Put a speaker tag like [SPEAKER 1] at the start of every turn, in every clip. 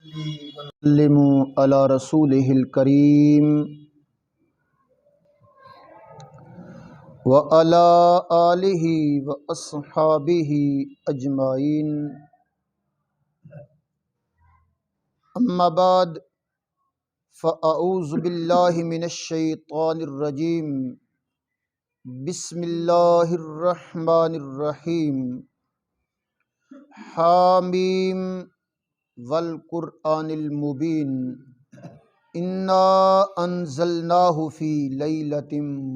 [SPEAKER 1] وسلموا علی رسولہ الکریم وعلی آلہ واصحابہ اجمعین، اما بعد فاعوذ باللہ من الشیطان الرجیم، بسم اللہ الرحمن الرحیم، حامیم والقرآن المبین، انا انزلناہ فی لیلۃ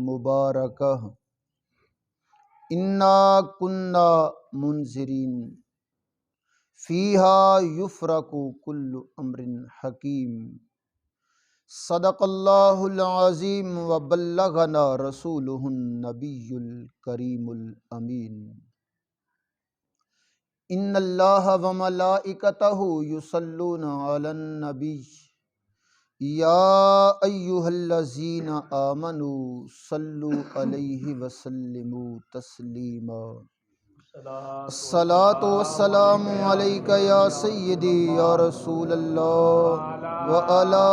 [SPEAKER 1] مبارکہ انا کنا منذرین فیہا یفرق کل امر حکیم۔ صدق اللہ العظیم وبلغنا رسولہ النبی الکریم الامین۔ ان اللہ وملائکتہ یصلون علی النبی یا ایہا الذین آمنوا صلوا علیہ وسلموا تسلیما۔ الصلاۃ والسلام علیک یا سیدی یا رسول اللہ وعلی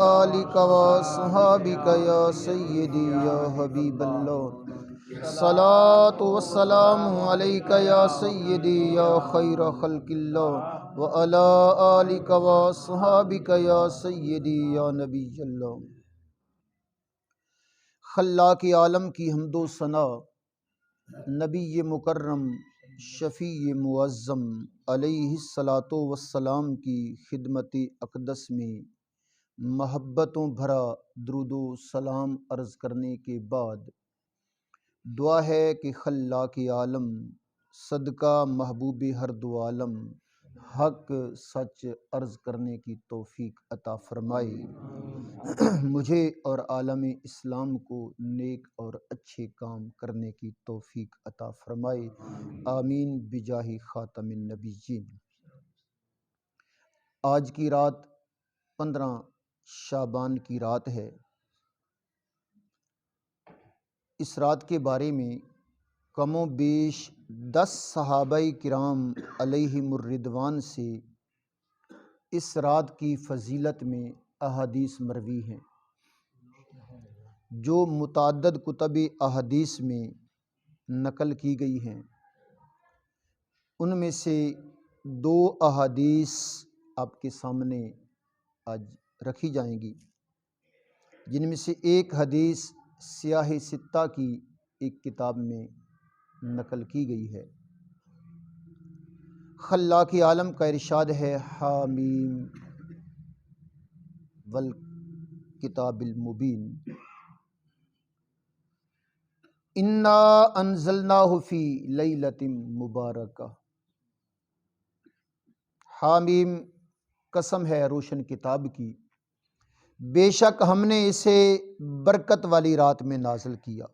[SPEAKER 1] آلک واصحابک یا سیدی یا حبیب اللہ۔ الصلاۃ والسلام علیک یا سیدی یا خیر خلق اللہ وعلی آلک واصحابک یا سیدی یا نبی اللہ۔ خلاق عالم کی حمد و ثنا، نبی مکرم شفیع معظم علیہ الصلاۃ والسلام کی خدمت اقدس میں محبتوں بھرا درود و سلام عرض کرنے کے بعد دعا ہے کہ خلاق عالم صدقہ محبوب ہر دو عالم حق سچ عرض کرنے کی توفیق عطا فرمائے، مجھے اور عالم اسلام کو نیک اور اچھے کام کرنے کی توفیق عطا فرمائے، آمین بجاہ خاتم النبیین۔ آج کی رات 15 شعبان کی رات ہے۔ اس رات کے بارے میں کم و بیش 10 صحابہ کرام علیہم الرضوان سے اس رات کی فضیلت میں احادیث مروی ہیں، جو متعدد کتب احادیث میں نقل کی گئی ہیں۔ ان میں سے 2 احادیث آپ کے سامنے آج رکھی جائیں گی، جن میں سے ایک حدیث سیاہ ستہ کی ایک کتاب میں نقل کی گئی ہے۔ خلاق عالم کا ارشاد ہے، حامیم والکتاب المبین، انا انزلناہ فی لیلۃ مبارکہ۔ حامیم قسم ہے روشن کتاب کی، بے شک ہم نے اسے برکت والی رات میں نازل کیا،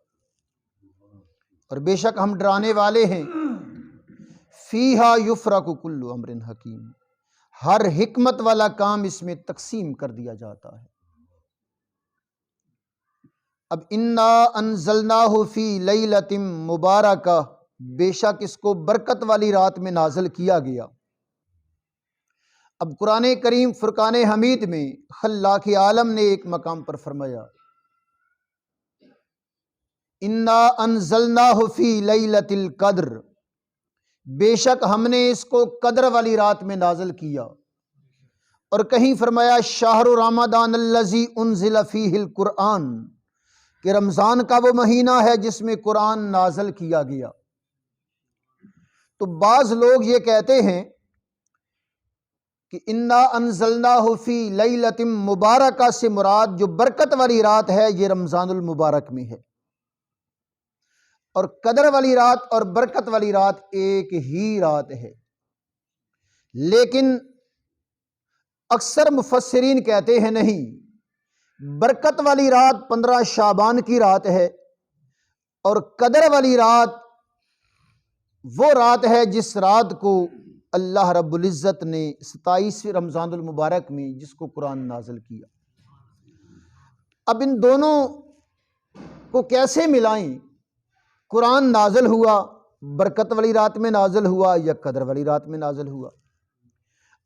[SPEAKER 1] اور بے شک ہم ڈرانے والے ہیں۔ فیہا یفرق کل امر حکیم، ہر حکمت والا کام اس میں تقسیم کر دیا جاتا ہے۔ اب انا انزلناہ فی لیلۃ مبارکہ، بے شک اس کو برکت والی رات میں نازل کیا گیا۔ اب قرآن کریم فرقان حمید میں خلاق عالم نے ایک مقام پر فرمایا، انا انزلناہ فی لیلۃ القدر، بے شک ہم نے اس کو قدر والی رات میں نازل کیا۔ اور کہیں فرمایا شہر رمضان الذی انزل فیہ القرآن، کہ رمضان کا وہ مہینہ ہے جس میں قرآن نازل کیا گیا۔ تو بعض لوگ یہ کہتے ہیں کہ انا انزلناہ فی لیلۃ مبارکہ سے مراد جو برکت والی رات ہے یہ رمضان المبارک میں ہے، اور قدر والی رات اور برکت والی رات ایک ہی رات ہے۔ لیکن اکثر مفسرین کہتے ہیں نہیں، برکت والی رات 15 شعبان کی رات ہے، اور قدر والی رات وہ رات ہے جس رات کو اللہ رب العزت نے 27 رمضان المبارک میں جس کو قرآن نازل کیا۔ اب ان دونوں کو کیسے ملائیں؟ قرآن نازل ہوا برکت والی رات میں نازل ہوا یا قدر والی رات میں نازل ہوا؟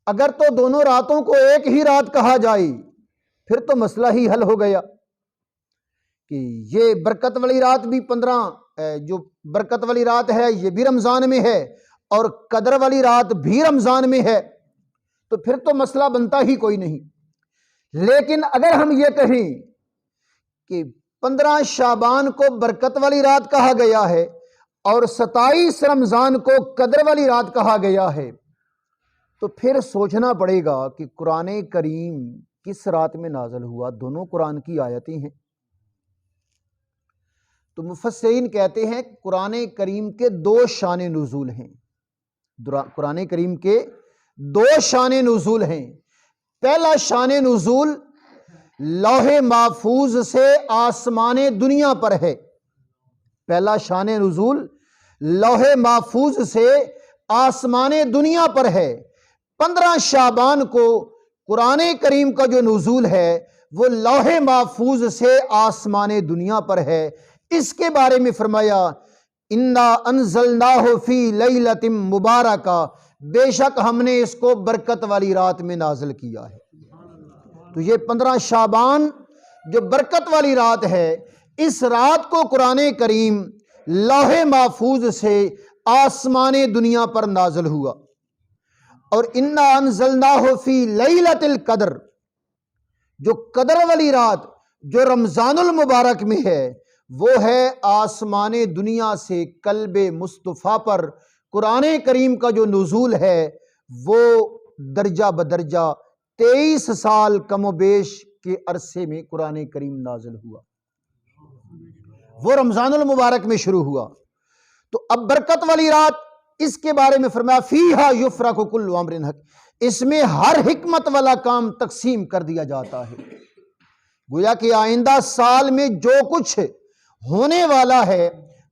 [SPEAKER 1] اگر تو دونوں راتوں کو ایک ہی رات کہا جائے پھر تو مسئلہ ہی حل ہو گیا کہ یہ برکت والی رات بھی 15 جو برکت والی رات ہے یہ بھی رمضان میں ہے اور قدر والی رات بھی رمضان میں ہے، تو پھر تو مسئلہ بنتا ہی کوئی نہیں۔ لیکن اگر ہم یہ کہیں کہ 15 شعبان کو برکت والی رات کہا گیا ہے اور 27 رمضان کو قدر والی رات کہا گیا ہے، تو پھر سوچنا پڑے گا کہ قرآن کریم کس رات میں نازل ہوا۔ دونوں قرآن کی آیتیں ہیں، تو مفسرین کہتے ہیں قرآن کریم کے 2 شان نزول ہیں۔ قرآن کریم کے 2 شان نزول ہیں۔ پہلا شان نزول لوح محفوظ سے آسمان دنیا پر ہے۔ پہلا شان نزول لوح محفوظ سے آسمان دنیا پر ہے۔ 15 شعبان کو قرآن کریم کا جو نزول ہے وہ لوح محفوظ سے آسمان دنیا پر ہے۔ اس کے بارے میں فرمایا انا انزلناہ فی لیلۃ مبارکہ، بے شک ہم نے اس کو برکت والی رات میں نازل کیا ہے۔ تو یہ 15 شعبان جو برکت والی رات ہے، اس رات کو قرآن کریم لوح محفوظ سے آسمان دنیا پر نازل ہوا۔ اور انا انزلناہ فی لیلۃ القدر، جو قدر والی رات جو رمضان المبارک میں ہے، وہ ہے آسمان دنیا سے قلب مصطفیٰ پر قرآن کریم کا جو نزول ہے وہ درجہ بدرجہ 23 سال کم و بیش کے عرصے میں قرآن کریم نازل ہوا، وہ رمضان المبارک میں شروع ہوا۔ تو اب برکت والی رات، اس کے بارے میں فرمایا فیہا یفرق کل امر حکیم، اس میں ہر حکمت والا کام تقسیم کر دیا جاتا ہے۔ گویا کہ آئندہ سال میں جو کچھ ہونے والا ہے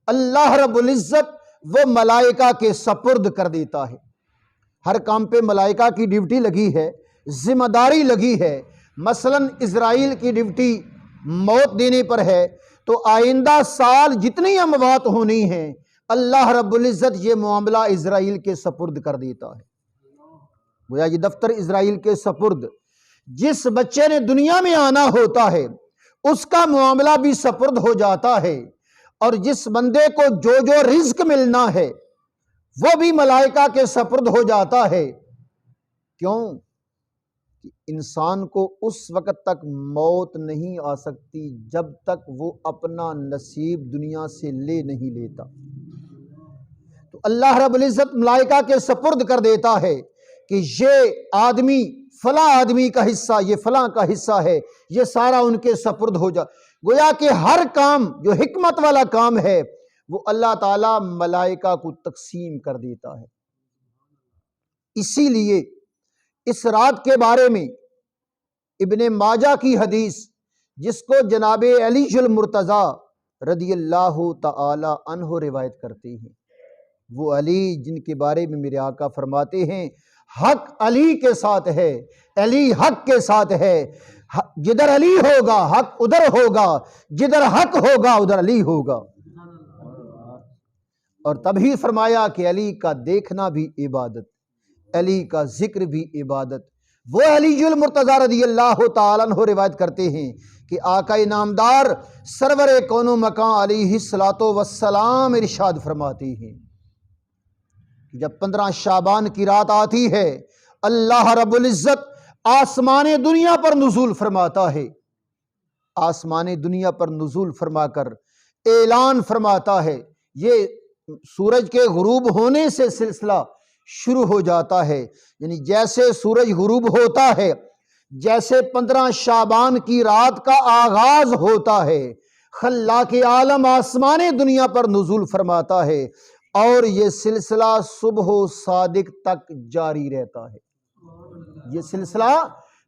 [SPEAKER 1] اللہ رب العزت وہ ملائکہ کے سپرد کر دیتا ہے۔ ہر کام پہ ملائکہ کی ڈیوٹی لگی ہے، ذمہ داری لگی ہے۔ مثلا اسرائیل کی ڈیوٹی موت دینے پر ہے، تو آئندہ سال جتنی اموات ہونی ہیں اللہ رب العزت یہ معاملہ اسرائیل کے سپرد کر دیتا ہے۔ گویا یہ دفتر اسرائیل کے سپرد، جس بچے نے دنیا میں آنا ہوتا ہے اس کا معاملہ بھی سپرد ہو جاتا ہے، اور جس بندے کو جو جو رزق ملنا ہے وہ بھی ملائکہ کے سپرد ہو جاتا ہے۔ کیوں؟ کہ انسان کو اس وقت تک موت نہیں آ سکتی جب تک وہ اپنا نصیب دنیا سے لے نہیں لیتا۔ تو اللہ رب العزت ملائکہ کے سپرد کر دیتا ہے کہ یہ آدمی فلاں آدمی کا حصہ، یہ فلاں کا حصہ ہے، یہ سارا ان کے سپرد ہو جا۔ گویا کہ ہر کام جو حکمت والا کام ہے وہ اللہ تعالیٰ ملائکہ کو تقسیم کر دیتا ہے۔ اسی لیے اس رات کے بارے میں ابن ماجہ کی حدیث، جس کو جناب علی المرتضیٰ رضی اللہ تعالی عنہ روایت کرتے ہیں، وہ علی جن کے بارے میں میرے آقا فرماتے ہیں حق علی کے ساتھ ہے، علی حق کے ساتھ ہے، جدھر علی ہوگا حق ادھر ہوگا، جدھر حق ہوگا ادھر علی ہوگا۔ اور تبھی فرمایا کہ علی کا دیکھنا بھی عبادت، علی کا ذکر بھی عبادت۔ وہ علی المرتضیٰ رضی اللہ تعالیٰ عنہ روایت کرتے ہیں کہ آقا نامدار سرور کون و مکان علیہ الصلوۃ والسلام ارشاد فرماتے ہیں جب 15 شعبان کی رات آتی ہے اللہ رب العزت آسمان دنیا پر نزول فرماتا ہے، آسمان دنیا پر نزول فرما کر اعلان فرماتا ہے۔ یہ سورج کے غروب ہونے سے سلسلہ شروع ہو جاتا ہے، یعنی جیسے سورج غروب ہوتا ہے، جیسے 15 شعبان کی رات کا آغاز ہوتا ہے، خلاق عالم آسمان دنیا پر نزول فرماتا ہے، اور یہ سلسلہ صبح و صادق تک جاری رہتا ہے۔ یہ سلسلہ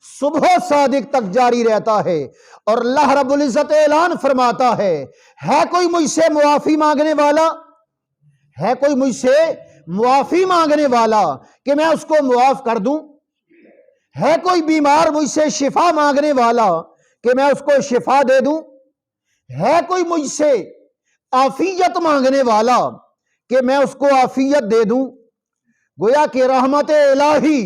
[SPEAKER 1] صبح و صادق تک جاری رہتا ہے، اور اللہ رب العزت اعلان فرماتا ہے کوئی مجھ سے معافی مانگنے والا؟ ہے کوئی مجھ سے معافی مانگنے والا کہ میں اس کو معاف کر دوں؟ ہے کوئی بیمار مجھ سے شفا مانگنے والا کہ میں اس کو شفا دے دوں؟ ہے کوئی مجھ سے عافیت مانگنے والا کہ میں اس کو عافیت دے دوں؟ گویا کہ رحمت الہی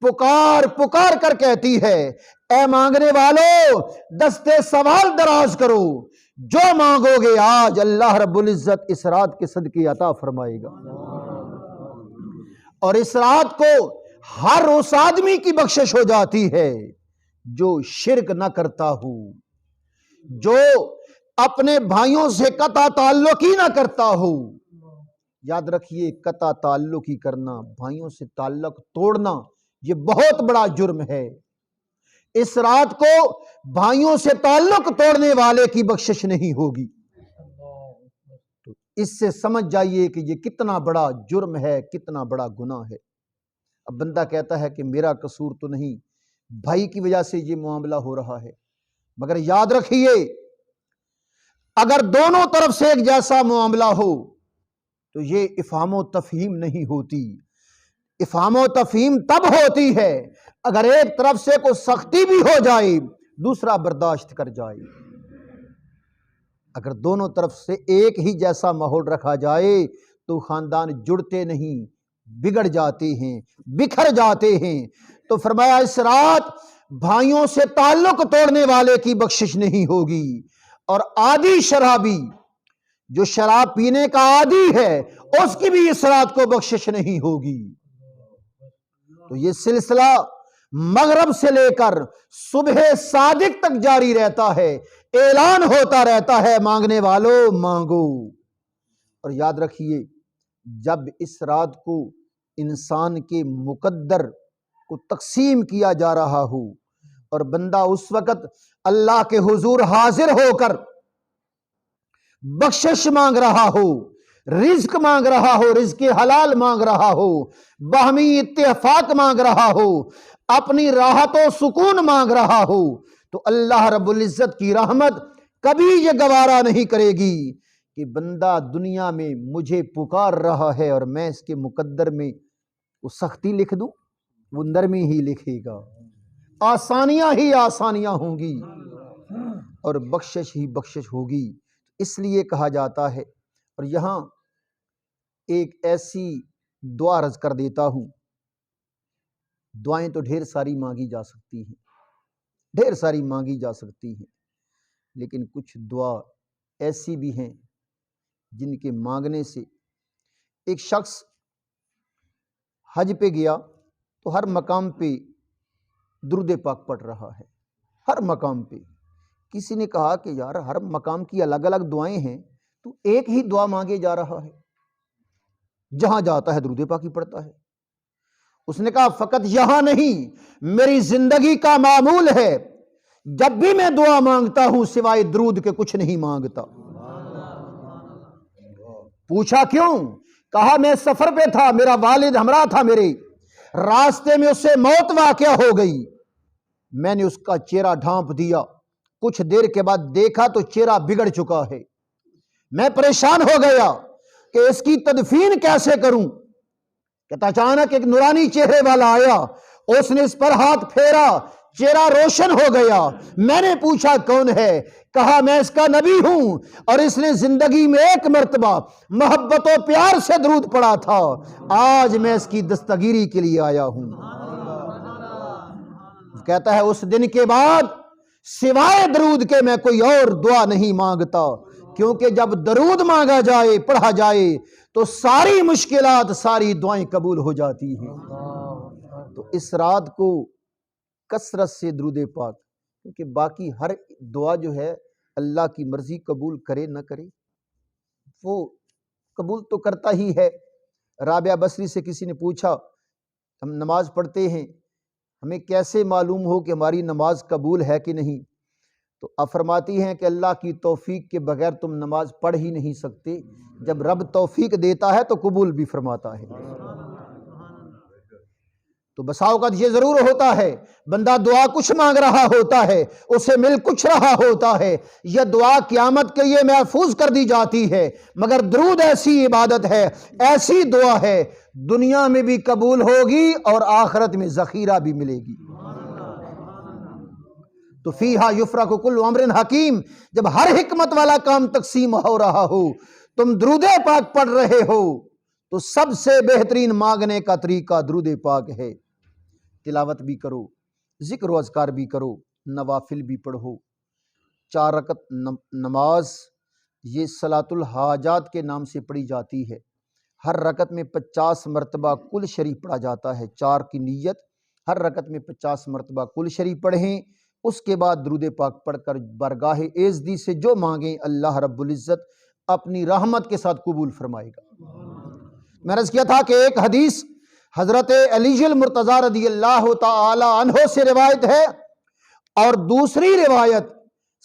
[SPEAKER 1] پکار پکار کر کہتی ہے اے مانگنے والو دستے سوال دراز کرو، جو مانگو گے آج اللہ رب العزت اس رات کے صدقے عطا فرمائے گا۔ اور اس رات کو ہر اس آدمی کی بخشش ہو جاتی ہے جو شرک نہ کرتا ہو، جو اپنے بھائیوں سے قطع تعلق ہی نہ کرتا ہو۔ یاد رکھیے، قطع تعلق ہی کرنا، بھائیوں سے تعلق توڑنا، یہ بہت بڑا جرم ہے۔ اس رات کو بھائیوں سے تعلق توڑنے والے کی بخشش نہیں ہوگی۔ تو اس سے سمجھ جائیے کہ یہ کتنا بڑا جرم ہے، کتنا بڑا گناہ ہے۔ اب بندہ کہتا ہے کہ میرا قصور تو نہیں، بھائی کی وجہ سے یہ معاملہ ہو رہا ہے، مگر یاد رکھیے اگر دونوں طرف سے ایک جیسا معاملہ ہو تو یہ افہام و تفہیم نہیں ہوتی۔ افہام و تفہیم تب ہوتی ہے اگر ایک طرف سے کوئی سختی بھی ہو جائے دوسرا برداشت کر جائے۔ اگر دونوں طرف سے ایک ہی جیسا ماحول رکھا جائے تو خاندان جڑتے نہیں، بگڑ جاتے ہیں، بکھر جاتے ہیں۔ تو فرمایا اس رات بھائیوں سے تعلق توڑنے والے کی بخشش نہیں ہوگی، اور عادی شرابی جو شراب پینے کا عادی ہے اس کی بھی اس رات کو بخشش نہیں ہوگی۔ تو یہ سلسلہ مغرب سے لے کر صبح صادق تک جاری رہتا ہے، اعلان ہوتا رہتا ہے مانگنے والوں مانگو۔ اور یاد رکھیے جب اس رات کو انسان کے مقدر کو تقسیم کیا جا رہا ہو اور بندہ اس وقت اللہ کے حضور حاضر ہو کر بخشش مانگ رہا ہو، رزق مانگ رہا ہو، رزق حلال مانگ رہا ہو، باہمی اتفاق مانگ رہا ہو، اپنی راحت و سکون مانگ رہا ہو، تو اللہ رب العزت کی رحمت کبھی یہ گوارا نہیں کرے گی کہ بندہ دنیا میں مجھے پکار رہا ہے اور میں اس کے مقدر میں وہ سختی لکھ دوں، وہ نرمی ہی لکھے گا، آسانیاں ہی آسانیاں ہوں گی اور بخشش ہی بخشش ہوگی۔ اس لیے کہا جاتا ہے، اور یہاں ایک ایسی دعا عرض کر دیتا ہوں، دعائیں تو ڈھیر ساری مانگی جا سکتی ہیں، ڈھیر ساری مانگی جا سکتی ہیں، لیکن کچھ دعا ایسی بھی ہیں جن کے مانگنے سے ایک شخص حج پہ گیا تو ہر مقام پہ درود پاک پڑھ رہا ہے، ہر مقام پہ۔ کسی نے کہا کہ یار ہر مقام کی الگ الگ دعائیں ہیں، تو ایک ہی دعا مانگے جا رہا ہے، جہاں جاتا ہے درود پاک ہی پڑھتا ہے۔ اس نے کہا فقط یہاں نہیں، میری زندگی کا معمول ہے، جب بھی میں دعا مانگتا ہوں سوائے درود کے کچھ نہیں مانگتا۔ پوچھا کیوں؟ کہا میں سفر پہ تھا، میرا والد ہمراہ تھا میرے، راستے میں اس سے موت واقع ہو گئی، میں نے اس کا چہرہ ڈھانپ دیا، کچھ دیر کے بعد دیکھا تو چہرہ بگڑ چکا ہے، میں پریشان ہو گیا کہ اس کی تدفین کیسے کروں۔ کہ اچانک ایک نورانی چہرے والا آیا، اس نے اس پر ہاتھ پھیرا، چہرہ روشن ہو گیا۔ میں نے پوچھا کون ہے؟ کہا میں اس کا نبی ہوں، اور اس نے زندگی میں ایک مرتبہ محبت و پیار سے درود پڑھا تھا، آج میں اس کی دستگیری کے لیے آیا ہوں۔ کہتا ہے اس دن کے بعد سوائے درود کے میں کوئی اور دعا نہیں مانگتا، کیونکہ جب درود مانگا جائے، پڑھا جائے تو ساری مشکلات، ساری دعائیں قبول ہو جاتی ہیں۔ تو اس رات کو کثرت سے درود پاک، کیونکہ باقی ہر دعا جو ہے اللہ کی مرضی قبول کرے نہ کرے، وہ قبول تو کرتا ہی ہے۔ رابعہ بصری سے کسی نے پوچھا ہم نماز پڑھتے ہیں، ہمیں کیسے معلوم ہو کہ ہماری نماز قبول ہے کہ نہیں؟ تو آپ فرماتی ہیں کہ اللہ کی توفیق کے بغیر تم نماز پڑھ ہی نہیں سکتے، جب رب توفیق دیتا ہے تو قبول بھی فرماتا ہے۔ تو بسا اوقات یہ ضرور ہوتا ہے بندہ دعا کچھ مانگ رہا ہوتا ہے، اسے مل کچھ رہا ہوتا ہے، یہ دعا قیامت کے لیے محفوظ کر دی جاتی ہے، مگر درود ایسی عبادت ہے، ایسی دعا ہے، دنیا میں بھی قبول ہوگی اور آخرت میں ذخیرہ بھی ملے گی۔ تو فیہا یفرق کل امر حکیم، جب ہر حکمت والا کام تقسیم ہو رہا ہو، تم درود پاک پڑھ رہے ہو، تو سب سے بہترین مانگنے کا طریقہ درود پاک ہے۔ تلاوت بھی کرو، ذکر و اذکار بھی کرو، نوافل بھی پڑھو۔ 4 رکعت نماز یہ صلاۃ الحاجات کے نام سے پڑھی جاتی ہے۔ ہر رکعت میں 50 مرتبہ کل شریف پڑھا جاتا ہے۔ 4 کی نیت، ہر رکعت میں 50 مرتبہ کل شریف پڑھیں، اس کے بعد درود پاک پڑھ کر بارگاہ ایزدی سے جو مانگیں اللہ رب العزت اپنی رحمت کے ساتھ قبول فرمائے گا۔ میں نے عرض کیا تھا کہ ایک حدیث حضرت علی المرتضیٰ رضی اللہ تعالی عنہ سے روایت ہے، اور دوسری روایت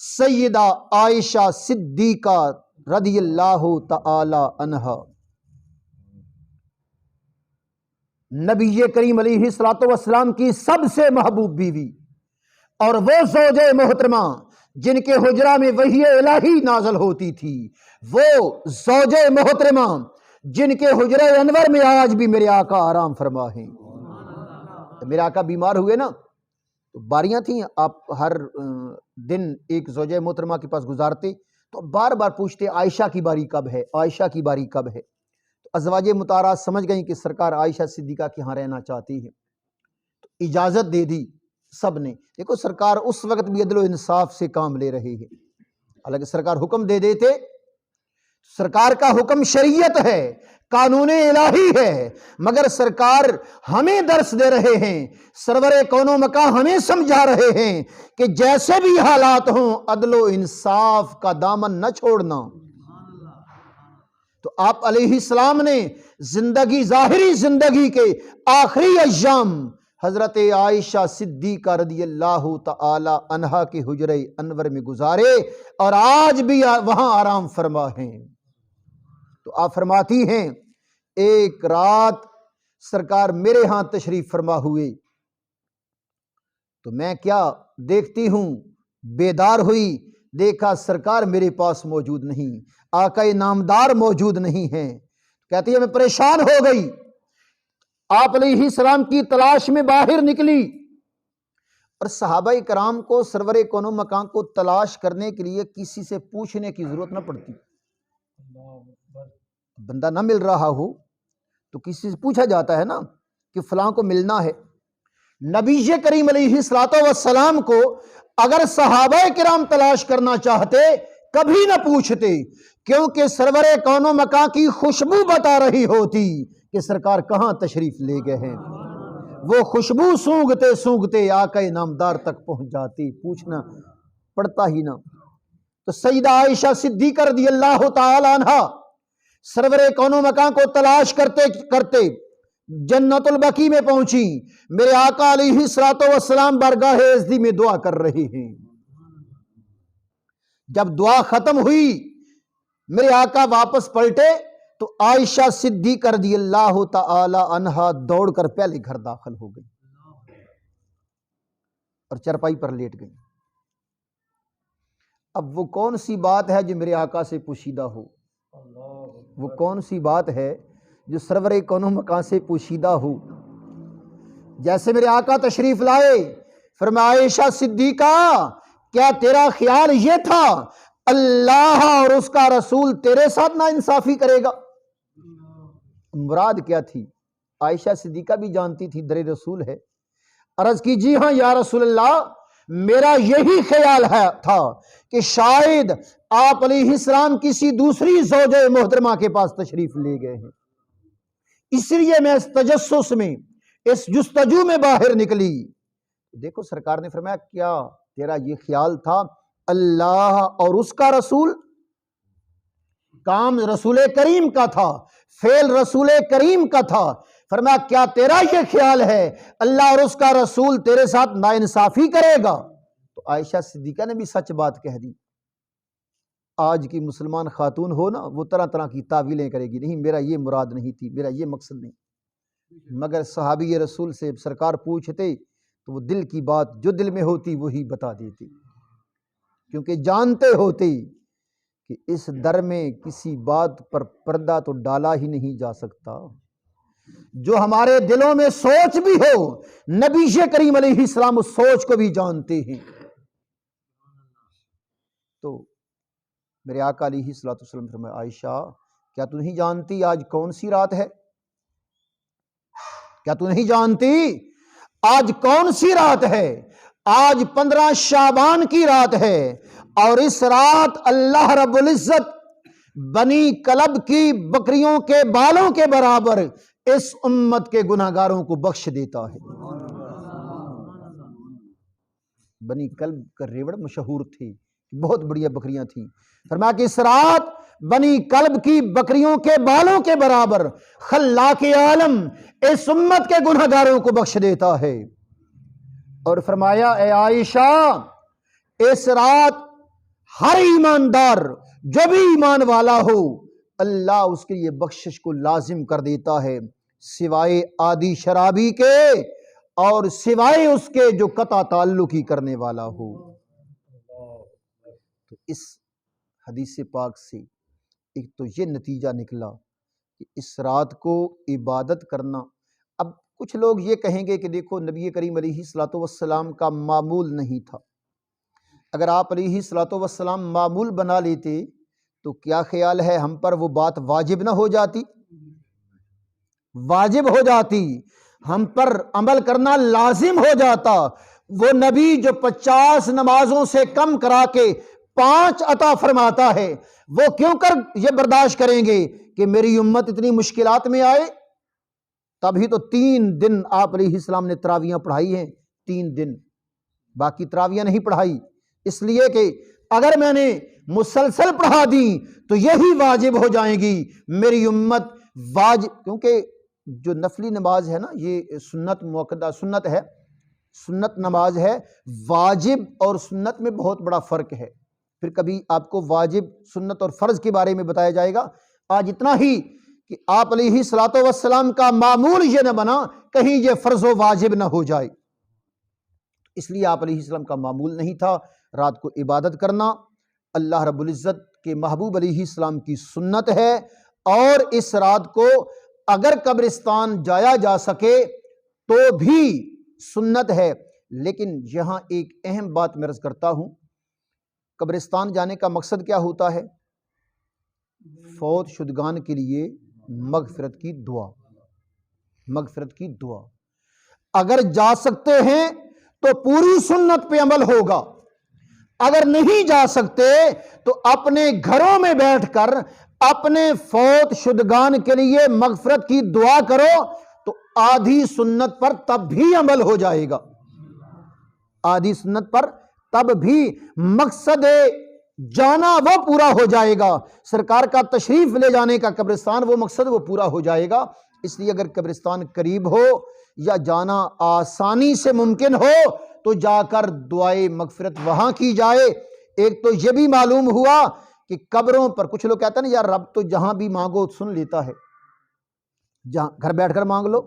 [SPEAKER 1] سیدہ عائشہ صدیقہ رضی اللہ تعالی عنہا، نبی کریم علیہ الصلوۃ والسلام کی سب سے محبوب بیوی، اور وہ زوجہ محترمہ جن کے حجرہ میں وحی الہی نازل ہوتی تھی، وہ زوجہ محترمہ جن کے حجرہ انور میں آج بھی میرے آقا آرام فرما ہیں۔ میرے آقا بیمار ہوئے نا تو باریاں تھیں، آپ ہر دن ایک زوجہ محترمہ کے پاس گزارتے تو بار بار پوچھتے عائشہ کی باری کب ہے، عائشہ کی باری کب ہے۔ تو ازواج مطہرات سمجھ گئیں کہ سرکار عائشہ صدیقہ کے ہاں رہنا چاہتی ہے، تو اجازت دے دی سب نے۔ دیکھو سرکار اس وقت بھی عدل و انصاف سے کام لے رہے ہیں، حالانکہ سرکار حکم دے دیتے، سرکار کا حکم شریعت ہے، قانون الہی ہے، مگر سرکار ہمیں درس دے رہے ہیں، سرور کون و مکان ہمیں سمجھا رہے ہیں کہ جیسے بھی حالات ہوں عدل و انصاف کا دامن نہ چھوڑنا۔ تو آپ علیہ السلام نے زندگی، ظاہری زندگی کے آخری ایام حضرت عائشہ صدیقہ رضی اللہ تعالی عنہا کے حجرہ انور میں گزارے، اور آج بھی وہاں آرام فرما ہیں۔ تو آپ فرماتی ہیں ایک رات سرکار میرے ہاں تشریف فرما ہوئے تو میں کیا دیکھتی ہوں، بیدار ہوئی، دیکھا سرکار میرے پاس موجود نہیں، آقا نامدار موجود نہیں ہیں۔ کہتی ہے میں پریشان ہو گئی، آپ علیہ السلام کی تلاش میں باہر نکلی، اور صحابہ کرام کو سرور کون و مکان کو تلاش کرنے کے لیے کسی سے پوچھنے کی ضرورت نہ پڑتی۔ بندہ نہ مل رہا ہو تو کسی سے پوچھا جاتا ہے نا کہ فلاں کو ملنا ہے۔ نبی کریم علیہ الصلوۃ والسلام کو اگر صحابہ کرام تلاش کرنا چاہتے کبھی نہ پوچھتے، کیونکہ سرور کون و مکان کی خوشبو بتا رہی ہوتی کہ سرکار کہاں تشریف لے گئے ہیں۔ وہ خوشبو سونگھتے سونگھتے آقا نامدار تک پہنچ جاتی، پوچھنا پڑتا ہی نہ۔ تو سیدہ عائشہ صدیقہ رضی اللہ تعالی عنہا سرور کون و مکان کو تلاش کرتے کرتے جنت البقیع میں پہنچی، میرے آقا علیہ الصلوۃ والسلام بارگاہ ایزدی میں دعا کر رہے ہیں۔ جب دعا ختم ہوئی میرے آقا واپس پلٹے تو عائشہ صدیقہ رضی اللہ تعالی عنہا دوڑ کر پہلے گھر داخل ہو گئی اور چرپائی پر لیٹ گئی۔ اب وہ کون سی بات ہے جو میرے آقا سے پوشیدہ ہو؟ وہ کون سی بات ہے جو سرور کون و مکان سے پوشیدہ ہو؟ جیسے میرے آقا تشریف لائے، فرمایا عائشہ صدیقہ کیا تیرا خیال یہ تھا اللہ اور اس کا رسول تیرے ساتھ نا انصافی کرے گا؟ مراد کیا تھی؟ عائشہ صدیقہ بھی جانتی تھی در رسول ہے، عرض کی جی ہاں یا رسول اللہ، میرا یہی خیال تھا کہ شاید آپ علیہ السلام کسی دوسری زوجہ محترمہ کے پاس تشریف لے گئے ہیں، اس لیے میں اس تجسس میں، اس جستجو میں باہر نکلی۔ دیکھو سرکار نے فرمایا کیا تیرا یہ خیال تھا اللہ اور اس کا رسول؟ کام رسول کریم کا تھا، فعل رسول کریم کا تھا۔ فرمایا کیا تیرا یہ خیال ہے اللہ اور اس کا رسول تیرے ساتھ ناانصافی کرے گا؟ تو عائشہ صدیقہ نے بھی سچ بات کہہ دی۔ آج کی مسلمان خاتون ہو نا وہ طرح طرح کی تعویلیں کرے گی، نہیں میرا یہ مراد نہیں تھی، میرا یہ مقصد نہیں، مگر صحابی رسول سے سرکار پوچھتے تو وہ دل کی بات جو دل میں ہوتی وہی بتا دیتی، کیونکہ جانتے ہوتے کہ اس در میں کسی بات پر پردہ تو ڈالا ہی نہیں جا سکتا، جو ہمارے دلوں میں سوچ بھی ہو نبی کریم علیہ السلام اس سوچ کو بھی جانتے ہیں۔ تو میرے آقا علیہ الصلوۃ والسلام فرمایا عائشہ کیا تو نہیں جانتی آج کون سی رات ہے؟ کیا تو نہیں جانتی آج کون سی رات ہے؟ آج 15 شعبان کی رات ہے، اور اس رات اللہ رب العزت بنی کلب کی بکریوں کے بالوں کے برابر اس امت کے گناہگاروں کو بخش دیتا ہے۔ بنی کلب کا ریوڑ مشہور تھی، بہت بڑھیا بکریاں تھیں۔ فرمایا کہ اس رات بنی کلب کی بکریوں کے بالوں کے برابر خلاق عالم اس امت کے گناہگاروں کو بخش دیتا ہے۔ اور فرمایا اے عائشہ، اس رات ہر ایماندار جو بھی ایمان والا ہو اللہ اس کے لیے بخشش کو لازم کر دیتا ہے، سوائے عادی شرابی کے اور سوائے اس کے جو قطع تعلقی کرنے والا ہو۔ تو اس حدیث پاک سے ایک تو یہ نتیجہ نکلا کہ اس رات کو عبادت کرنا۔ اب کچھ لوگ یہ کہیں گے کہ دیکھو نبی کریم علیہ الصلوۃ والسلام کا معمول نہیں تھا، اگر آپ علیہ الصلوۃ والسلام معمول بنا لیتے تو کیا خیال ہے ہم پر وہ بات واجب نہ ہو جاتی؟ واجب ہو جاتی، ہم پر عمل کرنا لازم ہو جاتا۔ وہ نبی جو 50 نمازوں سے کم کرا کے 5 عطا فرماتا ہے، وہ کیوں کر یہ برداشت کریں گے کہ میری امت اتنی مشکلات میں آئے؟ تبھی تو 3 دن آپ علیہ السلام نے تراویحیں پڑھائی ہیں، 3 دن، باقی تراویحیں نہیں پڑھائی، اس لیے کہ اگر میں نے مسلسل پڑھا دی تو یہی واجب ہو جائیں گی میری امت واجب، کیونکہ جو نفلی نماز ہے نا یہ سنت مؤکدہ سنت ہے، سنت نماز ہے، واجب اور سنت میں بہت بڑا فرق ہے، پھر کبھی آپ کو واجب سنت اور فرض کے بارے میں بتایا جائے گا۔ آج اتنا ہی کہ آپ علیہ الصلوۃ والسلام کا معمول یہ نہ بنا کہیں یہ فرض و واجب نہ ہو جائے، اس لیے آپ علیہ السلام کا معمول نہیں تھا رات کو عبادت کرنا۔ اللہ رب العزت کے محبوب علیہ السلام کی سنت ہے، اور اس رات کو اگر قبرستان جایا جا سکے تو بھی سنت ہے۔ لیکن یہاں ایک اہم بات میں عرض کرتا ہوں، قبرستان جانے کا مقصد کیا ہوتا ہے؟ فوت شدگان کے لیے مغفرت کی دعا، مغفرت کی دعا۔ اگر جا سکتے ہیں تو پوری سنت پہ عمل ہوگا، اگر نہیں جا سکتے تو اپنے گھروں میں بیٹھ کر اپنے فوت شدگان کے لیے مغفرت کی دعا کرو تو آدھی سنت پر تب بھی عمل ہو جائے گا، آدھی سنت پر تب بھی مقصد جانا وہ پورا ہو جائے گا، سرکار کا تشریف لے جانے کا قبرستان وہ مقصد وہ پورا ہو جائے گا۔ اس لیے اگر قبرستان قریب ہو یا جانا آسانی سے ممکن ہو تو جا کر دعائے مغفرت وہاں کی جائے۔ ایک تو یہ بھی معلوم ہوا کہ قبروں پر کچھ لوگ کہتے ہیں نا یار رب تو جہاں بھی مانگو سن لیتا ہے، جہاں گھر بیٹھ کر مانگ لو،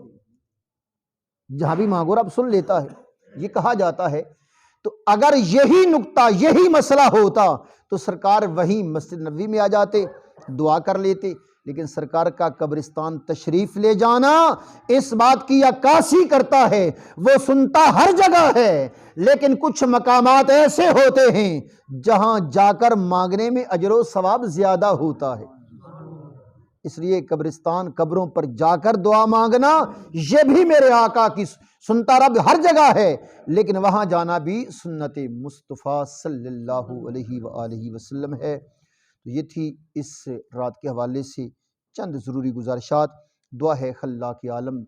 [SPEAKER 1] جہاں بھی مانگو رب سن لیتا ہے، یہ کہا جاتا ہے۔ تو اگر یہی نقطہ یہی مسئلہ ہوتا تو سرکار وہیں مسجد نبوی میں آ جاتے، دعا کر لیتے، لیکن سرکار کا قبرستان تشریف لے جانا اس بات کی عکاسی کرتا ہے، وہ سنتا ہر جگہ ہے، لیکن کچھ مقامات ایسے ہوتے ہیں جہاں جا کر مانگنے میں اجر و ثواب زیادہ ہوتا ہے۔ اس لیے قبرستان قبروں پر جا کر دعا مانگنا یہ بھی میرے آقا کی سنتا رب ہر جگہ ہے، لیکن وہاں جانا بھی سنت مصطفیٰ صلی اللہ علیہ وآلہ وسلم ہے۔ تو یہ تھی اس رات کے حوالے سے چند ضروری گزارشات۔ دعا ہے خلاق عالم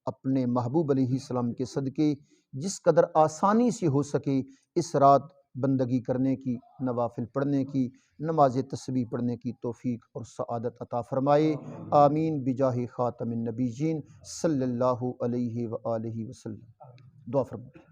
[SPEAKER 1] اپنے محبوب علیہ السلام کے صدقے جس قدر آسانی سے ہو سکے اس رات بندگی کرنے کی، نوافل پڑھنے کی، نماز تسبیح پڑھنے کی توفیق اور سعادت عطا فرمائے، آمین بجاہ خاتم النبیین صلی اللہ علیہ وآلہ وسلم۔ دعا فرمائے۔